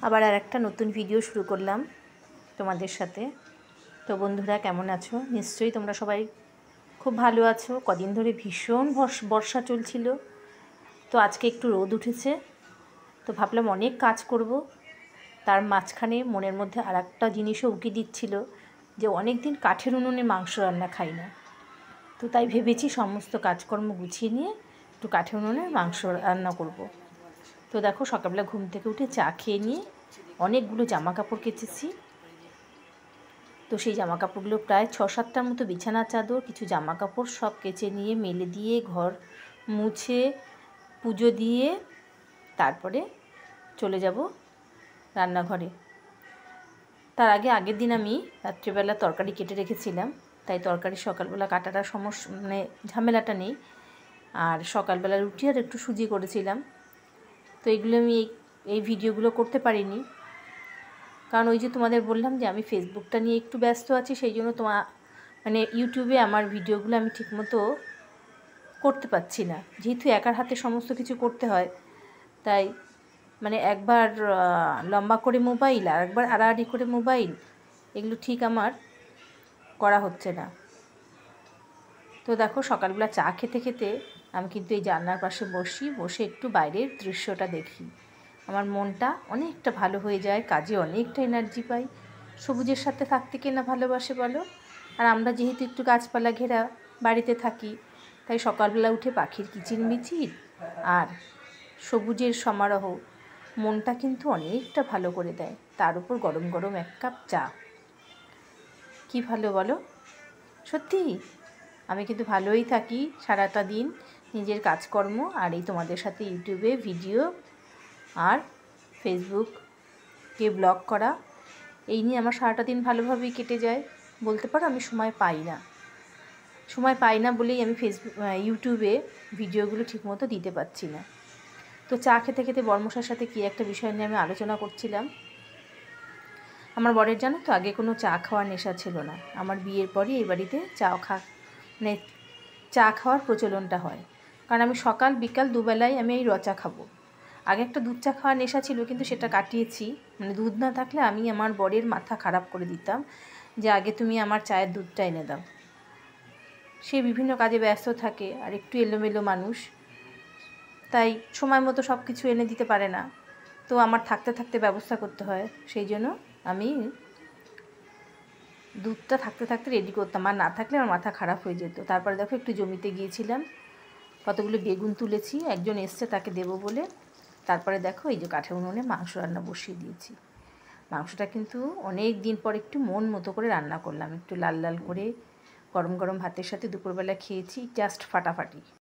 আবার আর একটা নতুন ভিডিও শুরু করলাম তোমাদের সাথে। তো বন্ধুরা কেমন আছো? নিশ্চয়ই তোমরা সবাই খুব ভালো আছো। কদিন ধরে ভীষণ বর্ষা চলছিল, তো আজকে একটু রোদ উঠেছে। তো ভাবলাম অনেক কাজ করব, তার মাঝখানে মনের মধ্যে আর একটা জিনিসও উকি দিচ্ছিল যে অনেক দিন কাঠের উনুনে মাংস রান্না খাই না। তো তাই ভেবেছি সমস্ত কাজকর্ম গুছিয়ে নিয়ে একটু কাঠের উনুনে মাংস রান্না করব। তো দেখো সকালবেলা ঘুম থেকে উঠে চা খেয়ে নিয়ে অনেকগুলো জামা কাপড় কেচেছি। তো সেই জামা কাপড়গুলো প্রায় 6-7টার মতো বিছানার চাদর, কিছু জামা কাপড় সব কেচে নিয়ে মেলে দিয়ে ঘর মুছে পুজো দিয়ে তারপরে চলে যাব রান্নাঘরে। তার আগের দিন আমি রাত্রিবেলা তরকারি কেটে রেখেছিলাম, তাই তরকারি সকালবেলা কাটাটা মানে ঝামেলাটা নেই। আর সকালবেলা রুটি আর একটু সুজি করেছিলাম। তো এগুলো আমি এই ভিডিওগুলো করতে পারিনি, কারণ ওই যে তোমাদের বললাম যে আমি ফেসবুকটা নিয়ে একটু ব্যস্ত আছি, সেই জন্য মানে ইউটিউবে আমার ভিডিওগুলো আমি ঠিকমতো করতে পারছি না। যেহেতু একার হাতে সমস্ত কিছু করতে হয়, তাই মানে একবার লম্বা করে মোবাইল আর একবার আড়াআড়ি করে মোবাইল, এগুলো ঠিক আমার করা হচ্ছে না। তো দেখো সকালবেলা চা খেতে খেতে আমি কিন্তু এই জানলার পাশে বসে একটু বাইরের দৃশ্যটা দেখি। আমার মনটা অনেকটা ভালো হয়ে যায়, কাজে অনেকটা এনার্জি পাই। সবুজের সাথে থাকতে কে না ভালোবাসে বলো? আর আমরা যেহেতু একটু গাছপালা ঘেরা বাড়িতে থাকি, তাই সকালবেলা উঠে পাখির কিচিরমিচির আর সবুজের সমারোহ মনটা কিন্তু অনেকটা ভালো করে দেয়। তার উপর গরম গরম এক কাপ চা, কি ভালো বলো? সত্যি আমি কিন্তু ভালোই থাকি সারাটা দিন, নিজের কাজকর্ম আর এই তোমাদের সাথে ইউটিউবে ভিডিও আর ফেসবুকে ব্লগ করা, এই নিয়ে আমার সারাটা দিন ভালোভাবেই কেটে যায়। বলতে পারো আমি সময় পাই না বলেই আমি ইউটিউবে ভিডিওগুলো ঠিকমতো দিতে পারছি না। তো চা খেতে খেতে বর্মশার সাথে কী একটা বিষয় নিয়ে আমি আলোচনা করছিলাম। আমার বরের জানো তো আগে কোনো চা খাওয়ার নেশা ছিল না। আমার বিয়ের পরই এই বাড়িতে মানে চা খাওয়ার প্রচলনটা হয়, কারণ আমি সকাল বিকাল দুবেলায় আমি এই রচা খাবো। আগে একটা দুধ চা খাওয়ার নেশা ছিল, কিন্তু সেটা কাটিয়েছি। মানে দুধ না থাকলে আমি আমার বরের মাথা খারাপ করে দিতাম যে আগে তুমি আমার চায়ের দুধটা এনে দাও। সে বিভিন্ন কাজে ব্যস্ত থাকে আর একটু এলোমেলো মানুষ, তাই সময় মতো সব কিছু এনে দিতে পারে না। তো আমার থাকতে থাকতে ব্যবস্থা করতে হয়, সেই জন্য আমি দুধটা থাকতে থাকতে রেডি করতাম, আর না থাকলে আমার মাথা খারাপ হয়ে যেত। তারপরে দেখো একটু জমিতে গিয়েছিলাম, কতগুলো বেগুন তুলেছি, একজন এসছে তাকে দেবো বলে। তারপরে দেখো এই যে কাঠের উনুনে মাংস রান্না বসিয়ে দিয়েছি। মাংসটা কিন্তু অনেক দিন পর একটু মন মতো করে রান্না করলাম, একটু লাল লাল করে গরম গরম ভাতের সাথে দুপুরবেলা খেয়েছি, জাস্ট ফাটাফাটি।